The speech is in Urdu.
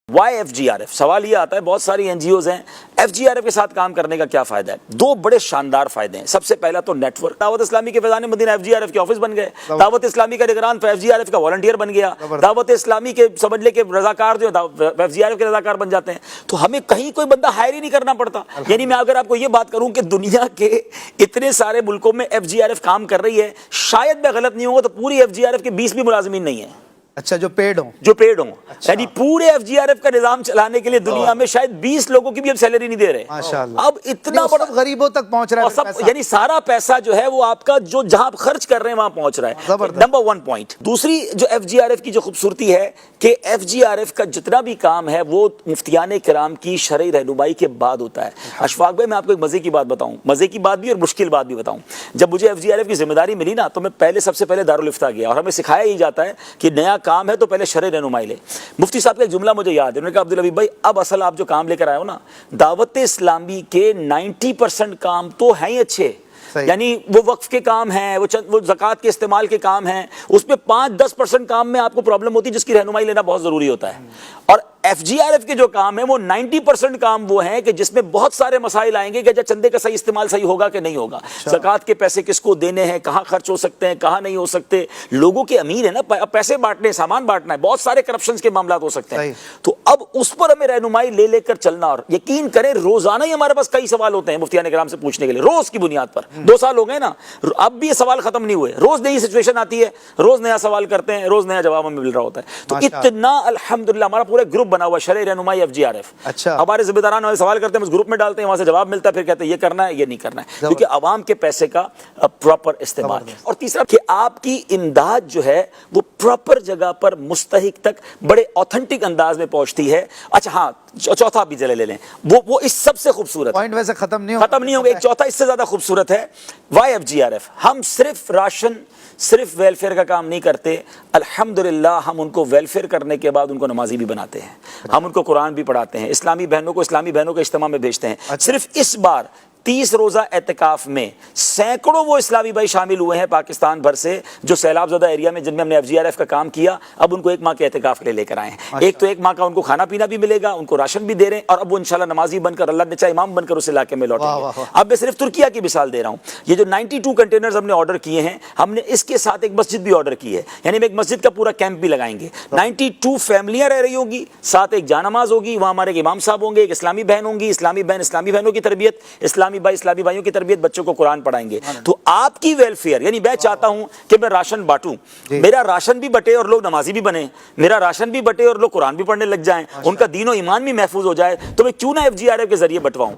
Y F G R F? سوال یہ آتا ہے، بہت ساری این جی اوز ہیں، ایف جی آر ایف کے ساتھ کام کرنے کا کیا فائدہ ہے؟ دو بڑے شاندار فائدے ہیں۔ سب سے پہلا تو نیٹ ورک، دعوت اسلامی کے Faizan Madina F G R F کے آفس بن گئے، دعوت اسلامی کا نگران ایف جی آر ایف کا والنٹیئر بن گیا، دعوت اسلامی کے سمجھ لے کے رضاکار جو ایف جی آر ایف کے رضاکار بن جاتے ہیں، تو ہمیں کہیں کوئی بندہ ہائر ہی نہیں کرنا پڑتا۔ یعنی میں اگر آپ کو یہ بات کروں کہ دنیا کے اتنے سارے ملکوں میں ایف جی آر ایف کام کر رہی ہے، شاید میں غلط نہیں ہوں گا تو پوری ایف جی آر ایف کے 20 بھی ملازمین نہیں ہیں۔ اچھا، جو پیڈ ہوں، یعنی پورے ایف جی آر ایف کا نظام چلانے کے لیے دنیا میں شاید 20 لوگوں کی بھی اب سیلری نہیں دے رہے۔ ماشاءاللہ، اب اتنا بڑا غریبوں تک پہنچ رہا ہے، یعنی سارا پیسہ جو ہے وہ آپ کا جو جہاں خرچ کر رہے ہیں وہاں پہنچ رہا ہے۔ Number 1 point. دوسری جو ایف جی آر ایف کی جو خوبصورتی ہے کہ ایف جی آر ایف کا جتنا بھی کام ہے وہ مفتیان کرام کی شرعی رہنمائی کے بعد ہوتا ہے۔ اشفاق بھائی، میں آپ کو ایک مزے کی بات بتاؤں، مزے کی بات بھی اور مشکل بات بھی بتاؤں۔ جب مجھے ایف جی آر ایف کی ذمہ داری ملی نا تو میں سب سے پہلے دارالفتہ گیا، اور ہمیں سکھایا ہی جاتا ہے کہ نیا کام ہے تو پہلے شرعی رہنمائی لے۔ مفتی صاحب کا ایک جملہ مجھے یاد ہے، انہوں نے کہا عبدالحبیب بھائی، اب اصل آپ جو کام لے کر آئے ہو نا، دعوت اسلامی کے 90% کام تو ہیں ہی اچھے، یعنی وہ وقف کے کام ہیں، وہ زکوٰۃ کے استعمال کے کام ہیں، اس میں 5-10% کام میں آپ کو پرابلم ہوتی ہے جس کی رہنمائی لینا بہت ضروری ہوتا ہے۔ اور ایف جی آر ایف کے جو کام ہیں وہ 90% کام وہ ہیں کہ جس میں بہت سارے مسائل آئیں گے کہ چندے کا صحیح استعمال صحیح ہوگا کہ نہیں ہوگا، زکوٰۃ کے پیسے کس کو دینے ہیں، کہاں خرچ ہو سکتے ہیں، کہاں نہیں ہو سکتے، لوگوں کے امیر ہیں نا، پیسے بانٹنے، سامان بانٹنا ہے، بہت سارے کرپشنز کے معاملات ہو سکتے ہیں۔ تو اب اس پر ہمیں رہنمائی لے کر چلنا، اور یقین کریں روزانہ ہی ہمارے پاس کئی سوال ہوتے ہیں مفتیان کرام سے پوچھنے کے لیے، روز کی بنیاد پر۔ 2 سال ہو گئے نا، اب بھی یہ سوال ختم نہیں ہوئے، روز نئی سچویشن آتی ہے، روز نیا سوال کرتے ہیں، روز نیا جواب ہمیں مل رہا ہوتا ہے۔ تو اتنا الحمدللہ ہمارا پورا گروپ بنا ہوا شرعی رہنمائی ایف جی آر ایف۔ ہمارے ذمہ داران ہمیں سوال کرتے ہیں، اس گروپ میں ڈالتے ہیں، وہاں سے جواب ملتا ہے، پھر کہتے ہیں یہ کرنا ہے یہ نہیں کرنا ہے، کیونکہ عوام کے پیسے کا پراپر استعمال۔ اور تیسرا کہ آپ کی امداد جو ہے وہ پراپر جگہ پر مستحق تک بڑے اوتھنٹک انداز میں پہنچتی ہے۔ اچھا ہاں، چوتھا بھی لے لیں، وہ اس سب سے خوبصورت پوائنٹ ویسے ختم نہیں ہوگا، ایک چوتھا اس سے زیادہ خوبصورت ہے، Y F G R F. ہم صرف راشن، صرف ویلفیئر کا کام نہیں کرتے، الحمدللہ ہم ان کو ویلفیئر کرنے کے بعد ان کو نمازی بھی بناتے ہیں، ہم ان کو قرآن بھی پڑھاتے ہیں، اسلامی بہنوں کو اجتماع میں بھیجتے ہیں۔ صرف اس بار 30 روزہ اعتکاف میں سینکڑوں وہ اسلامی بھائی شامل ہوئے ہیں پاکستان بھر سے جو سیلاب زدہ ایریا میں، جن میں ہم نے ایف جی آر ایف کا کام کیا، اب ان کو 1 ماہ کے اعتکاف کے لیے لے کر آئے ہیں۔ ایک تو 1 ماہ کا ان کو کھانا پینا بھی ملے گا، ان کو راشن بھی دے رہے ہیں، اور اب وہ انشاءاللہ نمازی بن کر، اللہ نے چاہے امام بن کر اس علاقے میں لوٹیں گے۔ اب میں صرف ترکیہ کی مثال دے رہا ہوں، یہ جو 92 کنٹینرز ہم نے آرڈر کیے ہیں، ہم نے اس کے ساتھ ایک مسجد بھی آرڈر کی ہے، یعنی ہم ایک مسجد کا پورا کیمپ بھی لگائیں گے۔ 92 فیملیاں رہ رہی ہوں گی، ساتھ ایک جانماز ہوگی، وہاں ہمارے ایک امام صاحب ہوں گے، ایک اسلامی بہن ہوں گی، اسلامی بہنوں کی تربیت، اسلامی بھائیوں کی تربیت، بچوں کو قرآن پڑھائیں گے۔ تو آپ کی ویلفیئر، یعنی میں چاہتا ہوں کہ میں راشن بانٹوں، میرا راشن بھی بٹے اور لوگ نمازی بھی بنے، میرا راشن بھی بٹے اور لوگ قرآن بھی پڑھنے لگ جائیں، ان کا دین و ایمان بھی محفوظ ہو جائے، تو میں کیوں نہ ایف جی آر ایف کے ذریعے بٹواؤں۔